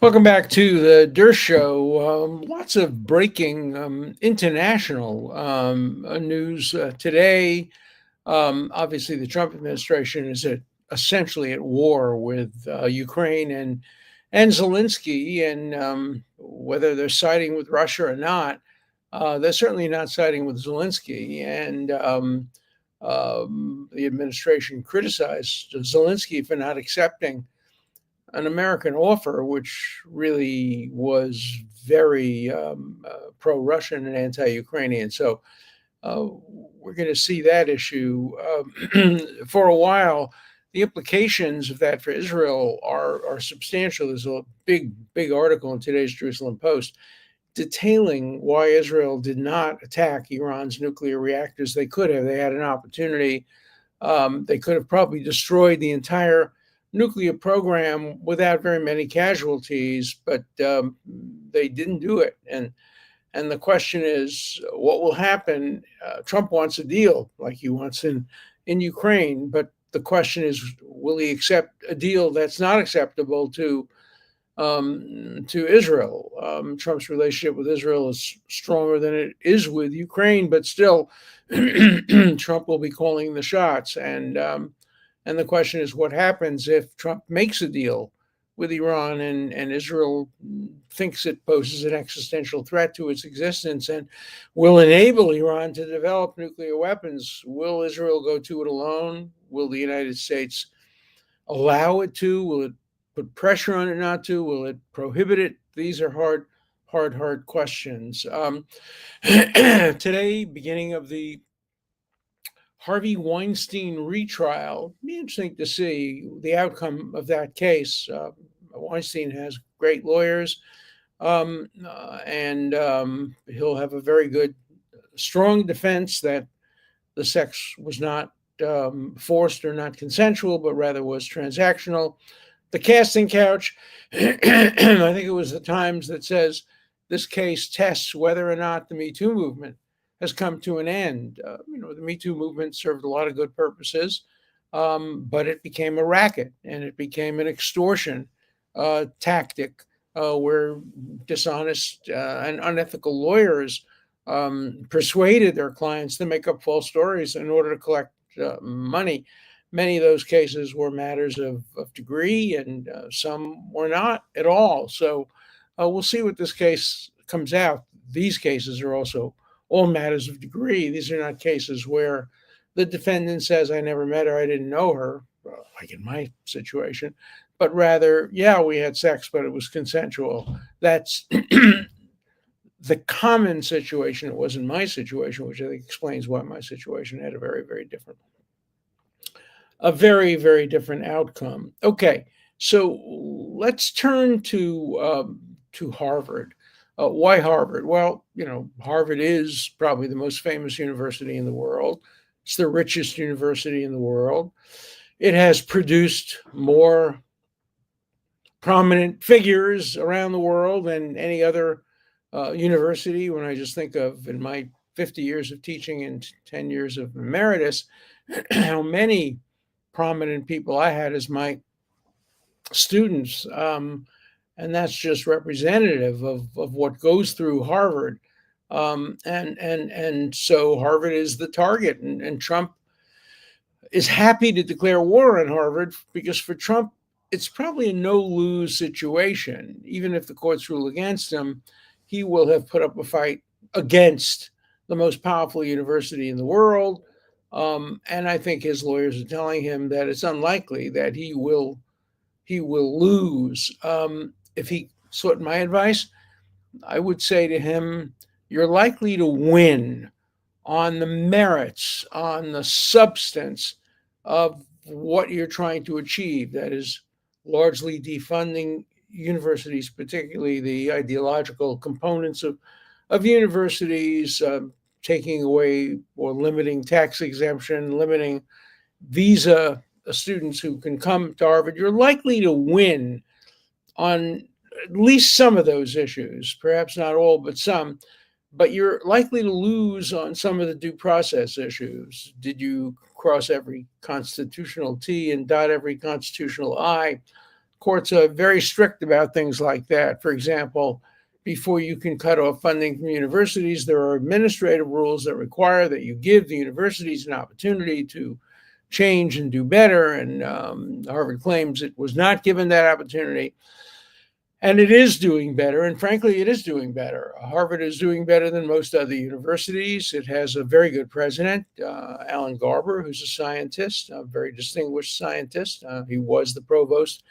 Welcome back to the Der Show. Lots of breaking international news today. Obviously, the Trump administration is essentially at war with Ukraine and Zelensky, and whether they're siding with Russia or not, they're certainly not siding with Zelensky. And the administration criticized Zelensky for not accepting an American offer, which really was very pro-Russian and anti-Ukrainian. So we're going to see that issue for a while. The implications of that for Israel are substantial. There's a big article in today's Jerusalem Post detailing why Israel did not attack Iran's nuclear reactors. They could have. They had an opportunity. They could have probably destroyed the entire nuclear program without very many casualties, but they didn't do it. And the question is, what will happen? Trump wants a deal like he wants in Ukraine, but the question is, will he accept a deal that's not acceptable to Israel? Trump's relationship with Israel is stronger than it is with Ukraine, but still, Trump will be calling the shots. And the question is, what happens if Trump makes a deal with Iran and Israel thinks it poses an existential threat to its existence and will enable Iran to develop nuclear weapons? Will Israel go to it alone? Will the United States allow it to? Will it put pressure on it not to? Will it prohibit it? These are hard questions. Today, beginning of the Harvey Weinstein retrial. It'd be interesting to see the outcome of that case. Weinstein has great lawyers, and he'll have a very good, strong defense that the sex was not forced or not consensual, but rather was transactional. The casting couch, I think it was the Times that says this case tests whether or not the Me Too movement has come to an end. The Me Too movement served a lot of good purposes, but it became a racket and it became an extortion tactic where dishonest and unethical lawyers persuaded their clients to make up false stories in order to collect money. Many of those cases were matters of degree, and some were not at all. So we'll see what this case comes out. These cases are also all matters of degree. These are not cases where the defendant says, I never met her, I didn't know her, like in my situation, but rather, yeah, we had sex, but it was consensual. That's the common situation. It wasn't my situation, which I think explains why my situation had a very different outcome. Okay, so let's turn to Harvard. Why Harvard? Well, Harvard is probably the most famous university in the world. It's the richest university in the world. It has produced more prominent figures around the world than any other university. When I just think of, in my 50 years of teaching and 10 years of emeritus, how many prominent people I had as my students. And that's just representative of what goes through Harvard. And so Harvard is the target, and Trump is happy to declare war on Harvard because for Trump, it's probably a no-lose situation. Even if the courts rule against him, he will have put up a fight against the most powerful university in the world. And I think his lawyers are telling him that it's unlikely that he will lose. If he sought my advice, I would say to him, you're likely to win on the merits, on the substance of what you're trying to achieve. That is largely defunding universities, particularly the ideological components of universities, taking away or limiting tax exemption, limiting visa students who can come to Harvard. You're likely to win on at least some of those issues, perhaps not all, but some. But you're likely to lose on some of the due process issues. Did you cross every constitutional T and dot every constitutional I? courts are very strict about things like that. For example, before you can cut off funding from universities, there are administrative rules that require that you give the universities an opportunity to change and do better. And Harvard claims it was not given that opportunity. And it is doing better. And frankly, it is doing better. Harvard is doing better than most other universities. It has a very good president, Alan Garber, who's a scientist, a very distinguished scientist. He was the provost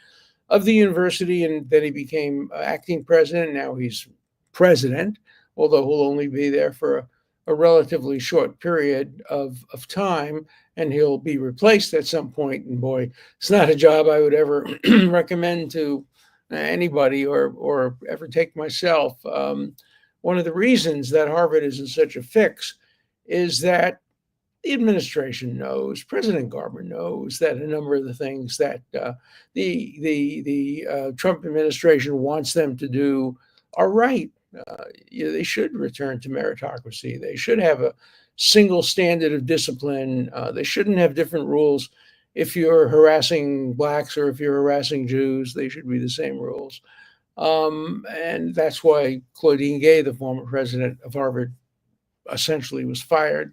of the university, and then he became acting president. Now he's president, although he'll only be there for a relatively short period of time, and he'll be replaced at some point. And boy, it's not a job I would ever recommend to anybody or ever take myself. One of the reasons that Harvard is in such a fix is that the administration knows, President Garber knows that a number of the things that the Trump administration wants them to do are right. They should return to meritocracy. They should have a single standard of discipline. They shouldn't have different rules. If you're harassing blacks or if you're harassing Jews, they should be the same rules. And that's why Claudine Gay, the former president of Harvard, essentially was fired,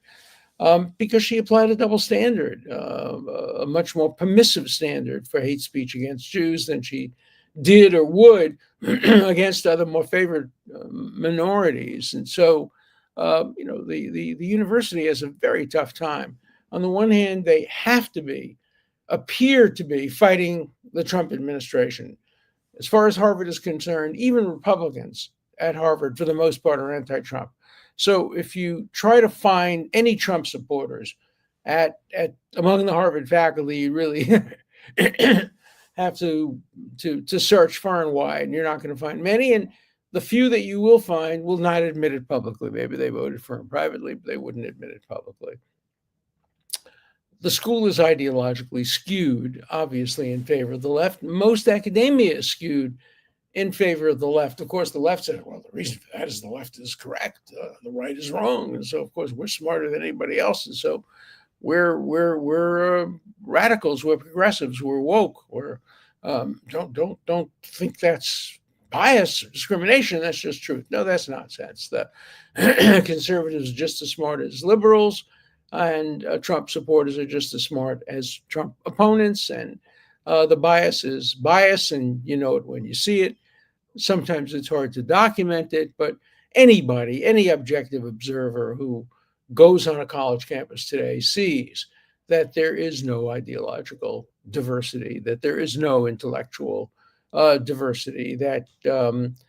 because she applied a double standard, a much more permissive standard for hate speech against Jews than she did or would against other more favored minorities. And so, the university has a very tough time. On the one hand, they appear to be fighting the Trump administration. As far as Harvard is concerned, even Republicans at Harvard, for the most part, are anti-Trump. So if you try to find any Trump supporters among the Harvard faculty, you really have to search far and wide, and you're not going to find many. And the few that you will find will not admit it publicly. Maybe they voted for him privately, but they wouldn't admit it publicly. The school is ideologically skewed, obviously, in favor of the left. Most academia is skewed in favor of the left. Of course, the left said, well, the reason for that is the left is correct, the right is wrong. And so, of course, we're smarter than anybody else. And so we're radicals, we're progressives, we're woke. Don't think that's bias or discrimination. That's just truth. No, that's nonsense. The conservatives are just as smart as liberals, and Trump supporters are just as smart as Trump opponents. And the bias is bias, and you know it when you see it. Sometimes it's hard to document it, but any objective observer who goes on a college campus today sees that there is no ideological diversity, that there is no intellectual diversity, that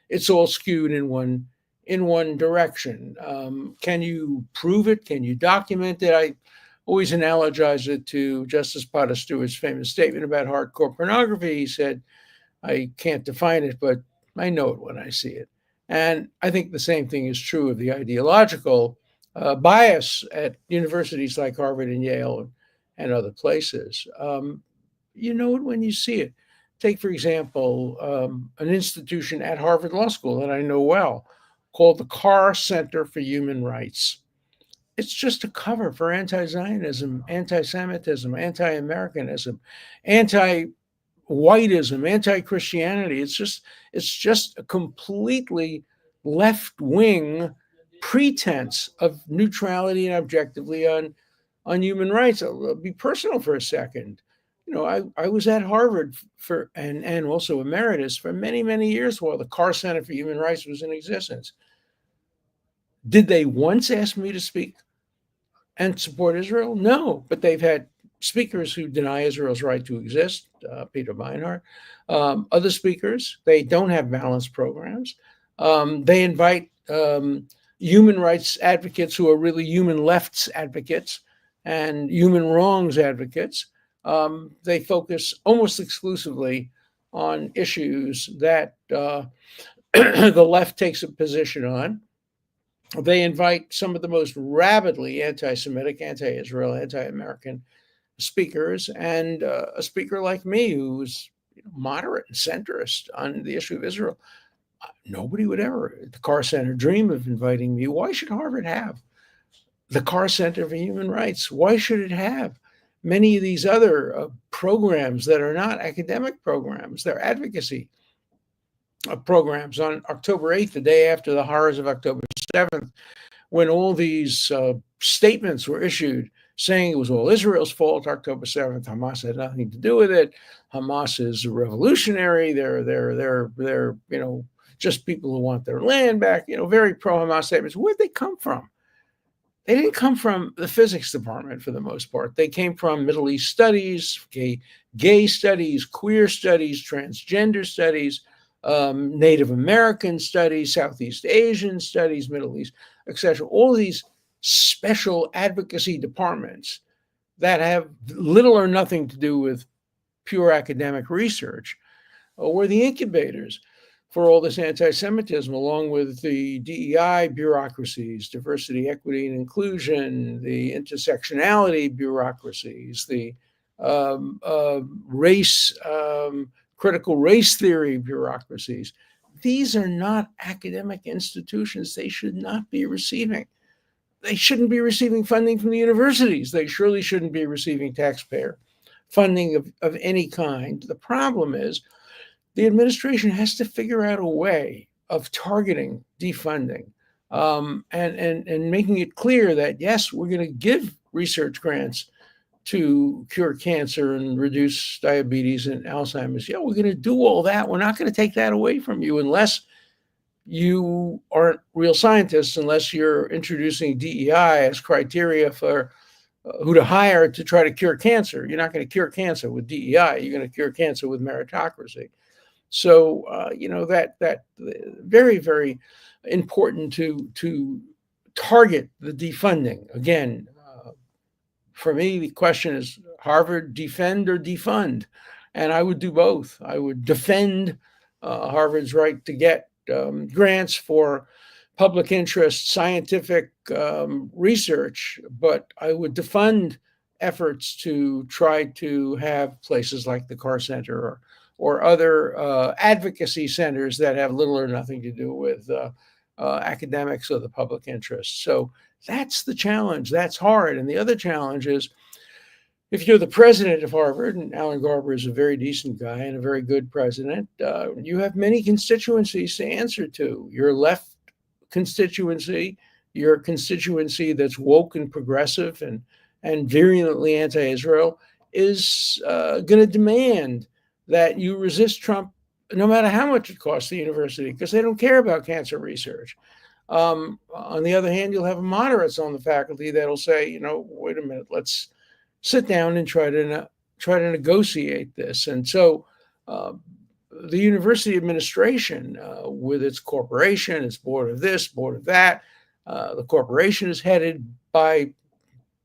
it's all skewed in one direction. Can you prove it? Can you document it? I always analogize it to Justice Potter Stewart's famous statement about hardcore pornography. He said, I can't define it, but I know it when I see it. And I think the same thing is true of the ideological bias at universities like Harvard and Yale and other places. You know it when you see it. Take, for example, an institution at Harvard Law School that I know well called the Carr Center for Human Rights. It's just a cover for anti-Zionism, anti-Semitism, anti-Americanism, anti-whiteism, anti-Christianity. It's just a completely left-wing pretense of neutrality and objectively on human rights. I'll be personal for a second. You know, I was at Harvard and also emeritus for many, many years while the Carr Center for Human Rights was in existence. Did they once ask me to speak and support Israel? No, but they've had speakers who deny Israel's right to exist, Peter Meinhardt, other speakers. They don't have balanced programs. They invite human rights advocates who are really human lefts advocates and human wrongs advocates. They focus almost exclusively on issues that the left takes a position on. They invite some of the most rabidly anti-Semitic, anti-Israel, anti-American speakers, and a speaker like me who's moderate and centrist on the issue of Israel. Nobody would ever, at the Carr Center, dream of inviting me. Why should Harvard have the Carr Center for Human Rights? Why should it have many of these other programs that are not academic programs, they're advocacy programs. On October 8th, the day after the horrors of October 7th, when all these statements were issued saying it was all Israel's fault, October 7th, Hamas had nothing to do with it. Hamas is revolutionary. They're just people who want their land back, very pro-Hamas statements. Where'd they come from? They didn't come from the physics department for the most part. They came from Middle East studies, gay studies, queer studies, transgender studies, Native American studies, Southeast Asian studies, Middle East, etc. All these special advocacy departments that have little or nothing to do with pure academic research were the incubators for all this anti-Semitism, along with the DEI bureaucracies, diversity, equity, and inclusion, the intersectionality bureaucracies, the critical race theory bureaucracies. These are not academic institutions. They should not be receiving. They shouldn't be receiving funding from the universities. They surely shouldn't be receiving taxpayer funding of any kind. The problem is the administration has to figure out a way of targeting defunding and making it clear that, yes, we're going to give research grants to cure cancer and reduce diabetes and Alzheimer's. Yeah, we're going to do all that. We're not going to take that away from you unless you aren't real scientists, unless you're introducing DEI as criteria for who to hire to try to cure cancer. You're not going to cure cancer with DEI. You're going to cure cancer with meritocracy. So, that very, very important to target the defunding. Again, for me, the question is Harvard defend or defund? And I would do both. I would defend Harvard's right to get grants for public interest scientific research, but I would defund efforts to try to have places like the Carr Center or other advocacy centers that have little or nothing to do with academics or the public interest. So that's the challenge. That's hard. And the other challenge is, if you're the president of Harvard, and Alan Garber is a very decent guy and a very good president, you have many constituencies to answer to. Your left constituency, your constituency that's woke and progressive and virulently anti-Israel, is going to demand that you resist Trump no matter how much it costs the university, because they don't care about cancer research. On the other hand, you'll have moderates on the faculty that'll say, wait a minute, let's sit down and try to negotiate this. And so the university administration, with its corporation, its board of this, board of that, the corporation is headed by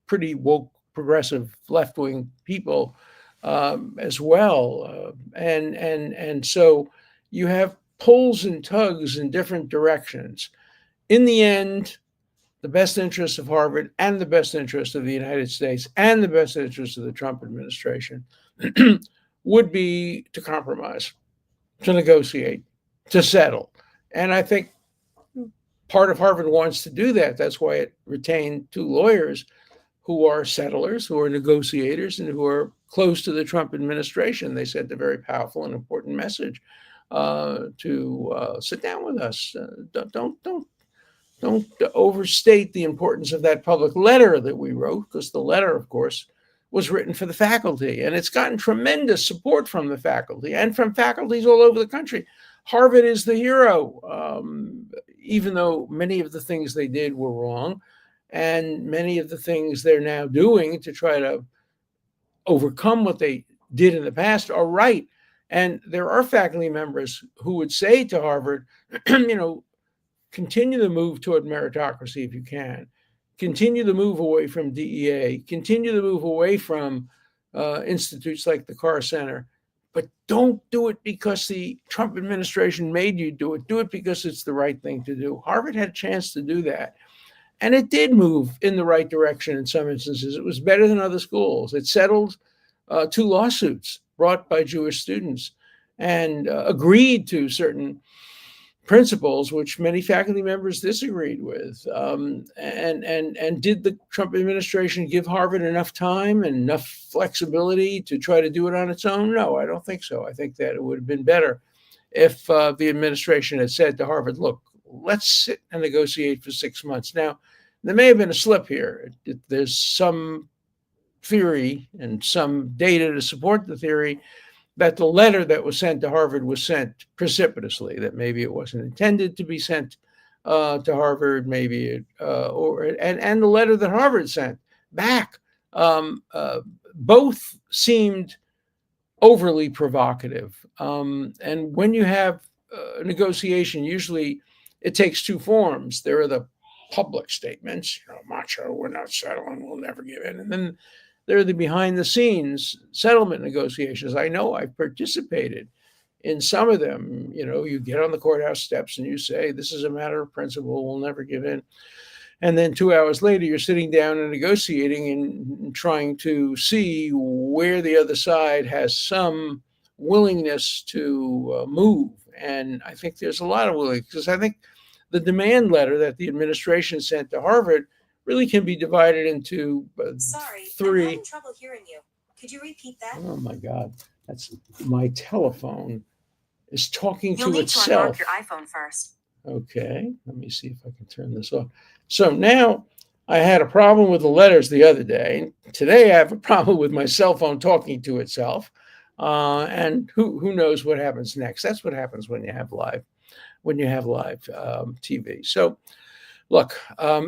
pretty woke, progressive, left-wing people as well. And so you have pulls and tugs in different directions. In the end, the best interest of Harvard and the best interest of the United States and the best interest of the Trump administration would be to compromise, to negotiate, to settle. And I think part of Harvard wants to do that. That's why it retained two lawyers who are settlers, who are negotiators, and who are close to the Trump administration. They sent a very powerful and important message to sit down with us. Don't overstate the importance of that public letter that we wrote, because the letter, of course, was written for the faculty, and it's gotten tremendous support from the faculty and from faculties all over the country. Harvard is the hero, even though many of the things they did were wrong, and many of the things they're now doing to try to overcome what they did in the past are right. And there are faculty members who would say to Harvard, continue the move toward meritocracy if you can. Continue the move away from DEA. Continue the move away from institutes like the Carr Center. But don't do it because the Trump administration made you do it. Do it because it's the right thing to do. Harvard had a chance to do that. And it did move in the right direction in some instances. It was better than other schools. It settled two lawsuits brought by Jewish students and agreed to certain principles which many faculty members disagreed with. And did the Trump administration give Harvard enough time and enough flexibility to try to do it on its own? No, I don't think so. I think that it would have been better if the administration had said to Harvard, look, let's sit and negotiate for 6 months. Now, there may have been a slip here. There's some theory and some data to support the theory that the letter that was sent to Harvard was sent precipitously, that maybe it wasn't intended to be sent to Harvard, maybe it, and the letter that Harvard sent back, both seemed overly provocative. And when you have a negotiation, usually it takes two forms. There are the public statements, macho, we're not settling, we'll never give in. And then there are the behind the scenes settlement negotiations. I know I've participated in some of them. You get on the courthouse steps and you say, this is a matter of principle, we'll never give in. And then 2 hours later, you're sitting down and negotiating and trying to see where the other side has some willingness to move. And I think there's a lot of willingness, because I think the demand letter that the administration sent to Harvard really can be divided into three. I'm having trouble hearing you. Could you repeat that? Oh my God, that's my telephone is talking You'll to need itself. to unlock your iPhone first. Okay, let me see if I can turn this off. So now I had a problem with the letters the other day. Today I have a problem with my cell phone talking to itself. And who knows what happens next? That's what happens when you have live TV. So look,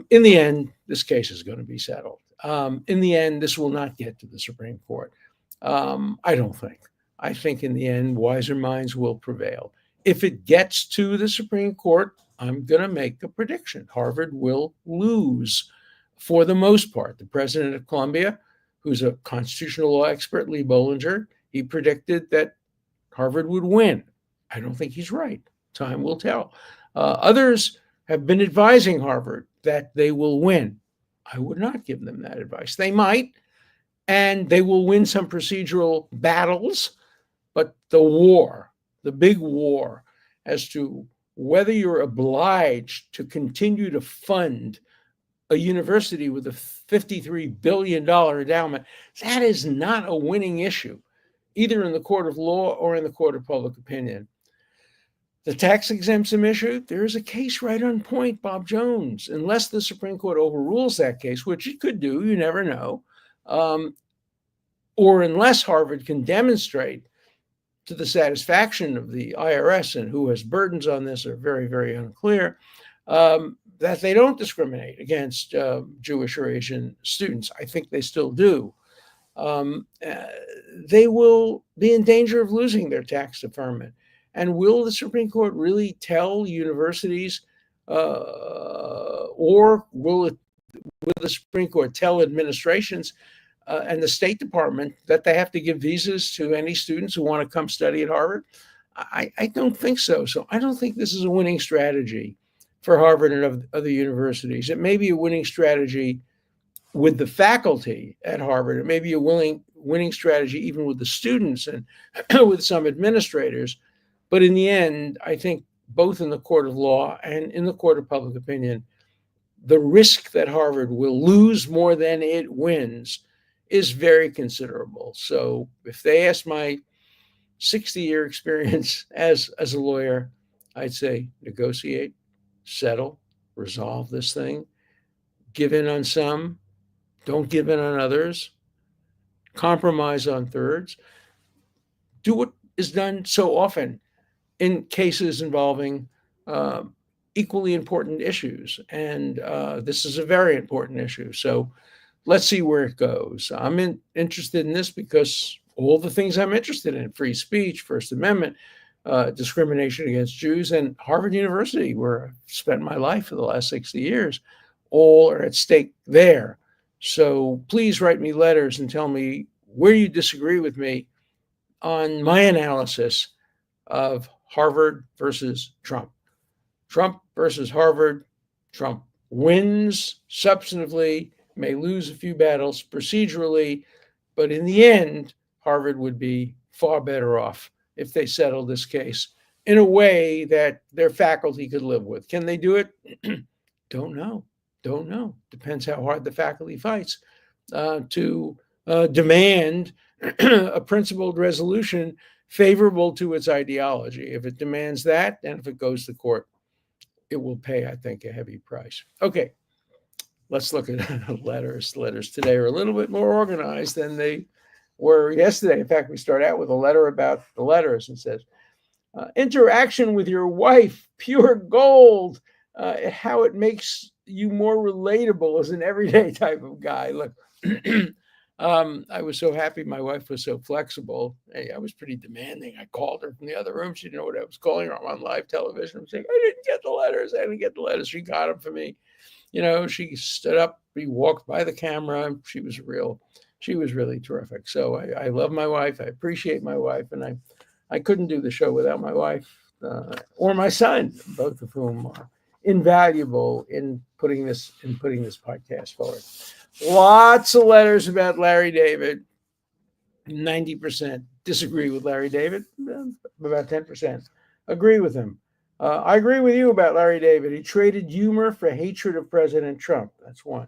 in the end, this case is going to be settled. In the end, this will not get to the Supreme Court. I don't think. I think in the end, wiser minds will prevail. If it gets to the Supreme Court, I'm going to make a prediction. Harvard will lose for the most part. The president of Columbia, who's a constitutional law expert, Lee Bollinger, he predicted that Harvard would win. I don't think he's right. Time will tell. Others have been advising Harvard that they will win. I would not give them that advice. They might, and they will win some procedural battles, but the big war as to whether you're obliged to continue to fund a university with a $53 billion endowment, that is not a winning issue, either in the court of law or in the court of public opinion. The tax exemption issue, there's a case right on point, Bob Jones. Unless the Supreme Court overrules that case, which it could do, you never know, or unless Harvard can demonstrate to the satisfaction of the IRS, and who has burdens on this are very, very unclear, that they don't discriminate against Jewish or Asian students. I think they still do. They will be in danger of losing their tax deferment. And will the Supreme Court really tell universities, or will the Supreme Court tell administrations and the State Department that they have to give visas to any students who want to come study at Harvard? I don't think so. So I don't think this is a winning strategy for Harvard and other universities. It may be a winning strategy with the faculty at Harvard. It may be a winning strategy even with the students and with some administrators. But in the end, I think both in the court of law and in the court of public opinion, the risk that Harvard will lose more than it wins is very considerable. So if they ask my 60-year experience as a lawyer, I'd say negotiate, settle, resolve this thing, give in on some, don't give in on others, compromise on thirds, do what is done so often in cases involving equally important issues. And this is a very important issue. So let's see where it goes. I'm interested in this because all the things I'm interested in, free speech, First Amendment, discrimination against Jews, and Harvard University, where I've spent my life for the last 60 years, all are at stake there. So please write me letters and tell me where you disagree with me on my analysis of Harvard versus Trump. Trump versus Harvard. Trump wins substantively, may lose a few battles procedurally, but in the end, Harvard would be far better off if they settled this case in a way that their faculty could live with. Can they do it? Don't know. Don't know. Depends how hard the faculty fights to demand a principled resolution favorable to its ideology. If it demands that, and if it goes to court, it will pay, I think, a heavy price. Okay, let's look at letters. Letters today are a little bit more organized than they were yesterday. In fact, we start out with a letter about the letters and says, interaction with your wife, pure gold, how it makes you more relatable as an everyday type of guy. Look, I was so happy my wife was so flexible. Hey, I was pretty demanding. I called her from the other room. She didn't know what I was calling her on live television. I'm saying, I didn't get the letters. I didn't get the letters. She got them for me. You know, she stood up. We walked by the camera. She was really terrific. So I love my wife. I appreciate my wife. And I couldn't do the show without my wife or my son, both of whom are invaluable in putting this podcast forward. Lots of letters about Larry David. 90% disagree with Larry David. About 10% agree with him. I agree with you about Larry David. He traded humor for hatred of President Trump. That's one.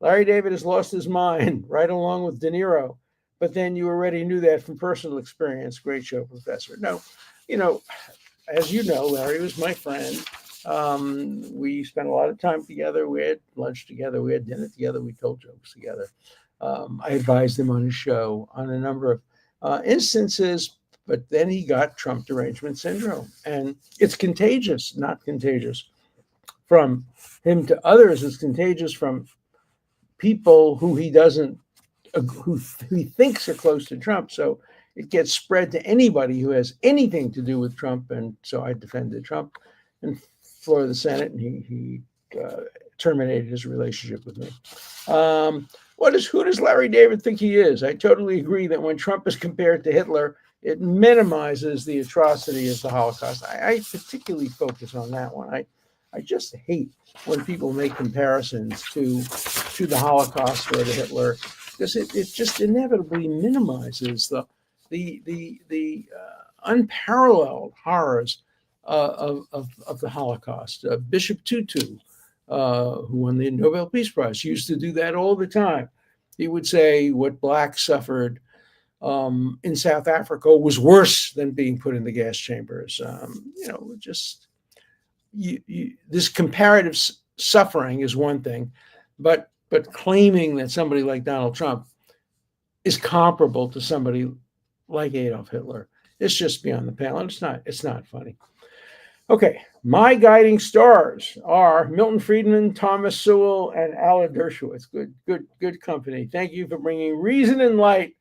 Larry David has lost his mind, right along with De Niro. But then you already knew that from personal experience. Great show, Professor. No, as you know, Larry was my friend. We spent a lot of time together. We had lunch together. We had dinner together. We told jokes together. I advised him on his show on a number of instances, but then he got Trump derangement syndrome. And it's contagious, not contagious from him to others. It's contagious from people who he thinks are close to Trump. So it gets spread to anybody who has anything to do with Trump. And so I defended Trump and floor of the Senate, and he terminated his relationship with me. Who does Larry David think he is? I totally agree that when Trump is compared to Hitler, it minimizes the atrocity of the Holocaust. I particularly focus on that one. I just hate when people make comparisons to the Holocaust or to Hitler, because it just inevitably minimizes the unparalleled horrors of the Holocaust. Bishop Tutu, who won the Nobel Peace Prize, used to do that all the time. He would say what blacks suffered in South Africa was worse than being put in the gas chambers. This comparative suffering is one thing, but claiming that somebody like Donald Trump is comparable to somebody like Adolf Hitler, it's just beyond the pale. And it's not funny. Okay, my guiding stars are Milton Friedman, Thomas Sowell, and Alan Dershowitz. Good company. Thank you for bringing reason and light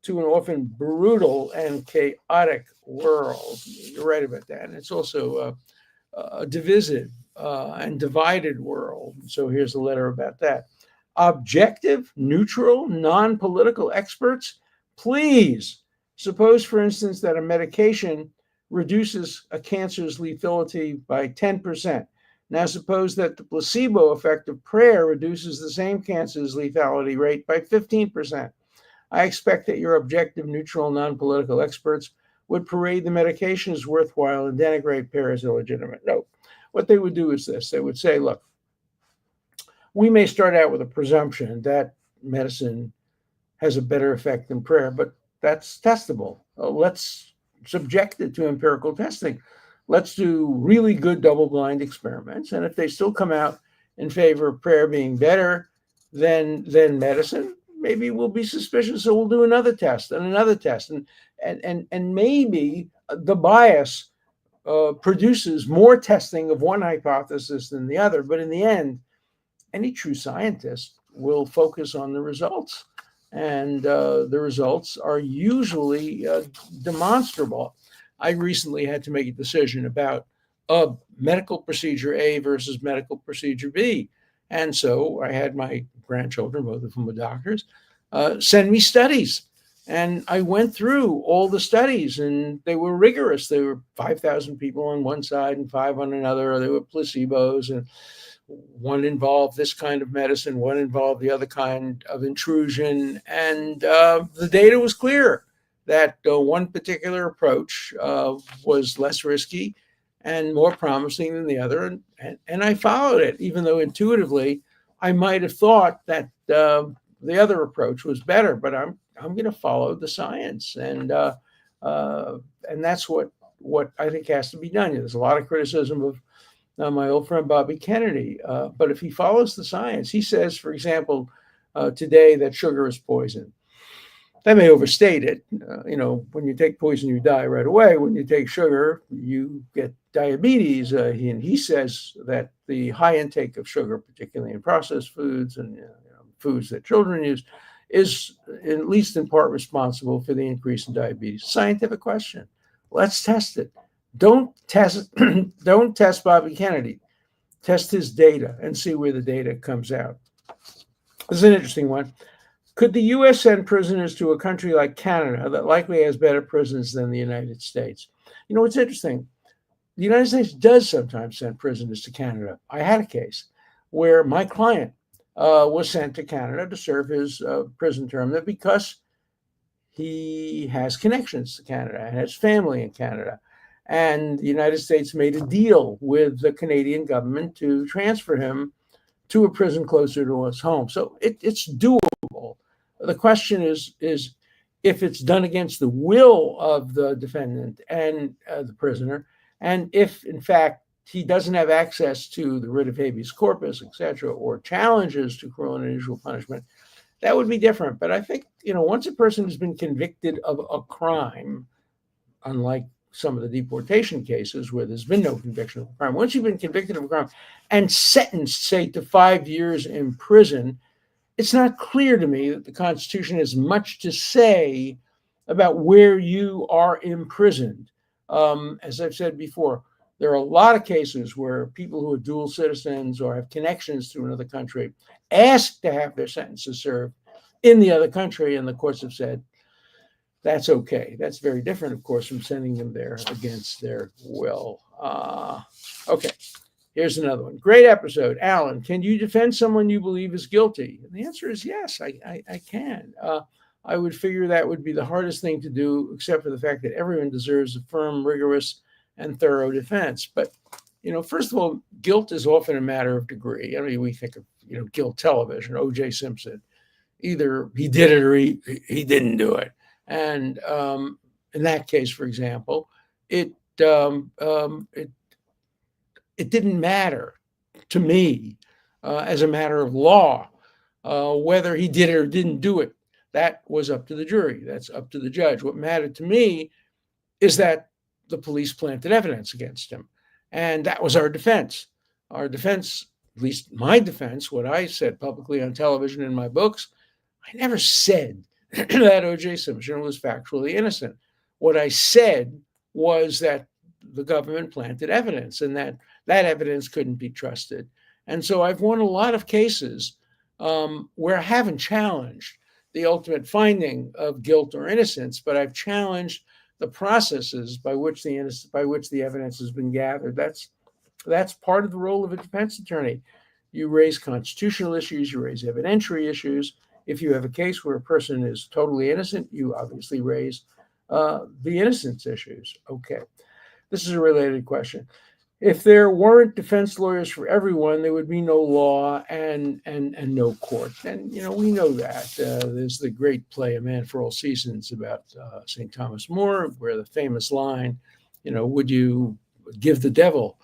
to an often brutal and chaotic world. You're right about that. And it's also a divisive and divided world. So here's a letter about that. Objective, neutral, non-political experts, please. Suppose, for instance, that a medication reduces a cancer's lethality by 10%. Now suppose that the placebo effect of prayer reduces the same cancer's lethality rate by 15%. I expect that your objective, neutral, non-political experts would parade the medication as worthwhile and denigrate prayer as illegitimate. No, what they would do is this. They would say, look, we may start out with a presumption that medicine has a better effect than prayer, but that's testable. Let's subject it to empirical testing. Let's do really good double-blind experiments. And if they still come out in favor of prayer being better than medicine, maybe we'll be suspicious. So we'll do another test and another test. And maybe the bias produces more testing of one hypothesis than the other. But in the end, any true scientist will focus on the results. And the results are usually demonstrable. I recently had to make a decision about medical procedure A versus medical procedure B. And so I had my grandchildren, both of whom are doctors, send me studies. And I went through all the studies, and they were rigorous. There were 5,000 people on one side and 5 on another. There were placebos, and one involved this kind of medicine, one involved the other kind of intrusion. And the data was clear. that one particular approach was less risky and more promising than the other, and I followed it, even though intuitively I might have thought that the other approach was better. But I'm going to follow the science, and that's what I think has to be done. There's a lot of criticism of my old friend Bobby Kennedy, but if he follows the science, he says, for example, today that sugar is poison. That may overstate it. When you take poison, you die right away. When you take sugar, you get diabetes. And he says that the high intake of sugar, particularly in processed foods and foods that children use, is at least in part responsible for the increase in diabetes. Scientific question. Let's test it. Don't test Bobby Kennedy. Test his data and see where the data comes out. This is an interesting one. Could the U.S. send prisoners to a country like Canada that likely has better prisons than the United States? It's interesting. The United States does sometimes send prisoners to Canada. I had a case where my client was sent to Canada to serve his prison term there because he has connections to Canada and has family in Canada. And the United States made a deal with the Canadian government to transfer him to a prison closer to his home. So it's doable. The question is if it's done against the will of the defendant and the prisoner, and if, in fact, he doesn't have access to the writ of habeas corpus, et cetera, or challenges to cruel and unusual punishment, that would be different. But I think, once a person has been convicted of a crime, unlike some of the deportation cases where there's been no conviction of a crime, once you've been convicted of a crime and sentenced, say, to 5 years in prison, it's not clear to me that the Constitution has much to say about where you are imprisoned. As I've said before, there are a lot of cases where people who are dual citizens or have connections to another country ask to have their sentences served in the other country, and the courts have said that's okay. That's very different, of course, from sending them there against their will. Okay. Here's another one. Great episode. Alan, can you defend someone you believe is guilty? And the answer is yes, I can. I would figure that would be the hardest thing to do, except for the fact that everyone deserves a firm, rigorous, and thorough defense. But, first of all, guilt is often a matter of degree. I mean, we think of, guilt television, O.J. Simpson. Either he did it or he didn't do it. And in that case, for example, it didn't matter to me as a matter of law whether he did it or didn't do it. That was up to the jury. That's up to the judge. What mattered to me is that the police planted evidence against him. And that was our defense. Our defense, at least my defense, what I said publicly on television in my books, I never said that O.J. Simpson was factually innocent. What I said was that the government planted evidence and that evidence couldn't be trusted. And so I've won a lot of cases where I haven't challenged the ultimate finding of guilt or innocence, but I've challenged the processes by which the evidence has been gathered. That's part of the role of a defense attorney. You raise constitutional issues, you raise evidentiary issues. If you have a case where a person is totally innocent, you obviously raise the innocence issues. Okay. This is a related question. If there weren't defense lawyers for everyone, there would be no law and no court. And, we know that. There's the great play, A Man for All Seasons, about St. Thomas More, where the famous line, would you give the devil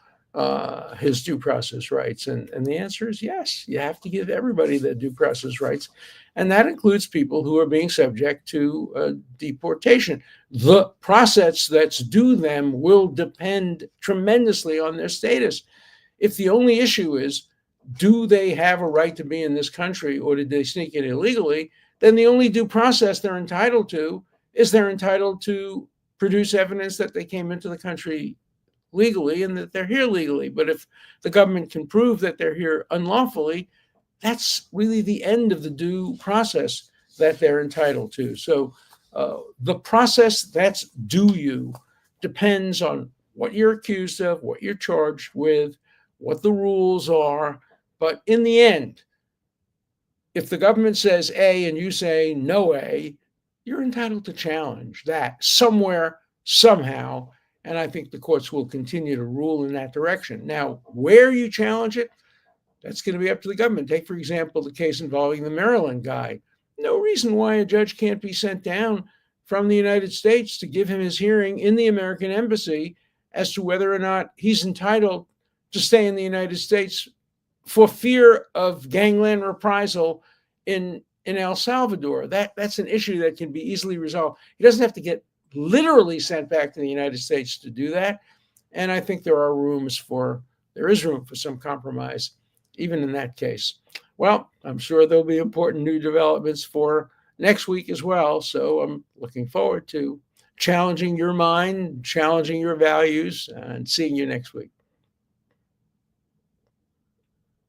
his due process rights? And the answer is yes. You have to give everybody the due process rights. And that includes people who are being subject to deportation. The process that's due them will depend tremendously on their status. If the only issue is, do they have a right to be in this country or did they sneak in illegally, then the only due process they're entitled to is they're entitled to produce evidence that they came into the country legally and that they're here legally. But if the government can prove that they're here unlawfully, that's really the end of the due process that they're entitled to. So the process that's due you depends on what you're accused of, what you're charged with, what the rules are. But in the end, if the government says A and you say no A, you're entitled to challenge that somewhere, somehow. And I think the courts will continue to rule in that direction. Now, where you challenge it, that's going to be up to the government. Take, for example, the case involving the Maryland guy. No reason why a judge can't be sent down from the United States to give him his hearing in the American embassy as to whether or not he's entitled to stay in the United States for fear of gangland reprisal in El Salvador. That's an issue that can be easily resolved. He doesn't have to get literally sent back to the United States to do that. And I think there is room for some compromise, even in that case. Well, I'm sure there'll be important new developments for next week as well. So I'm looking forward to challenging your mind, challenging your values, and seeing you next week.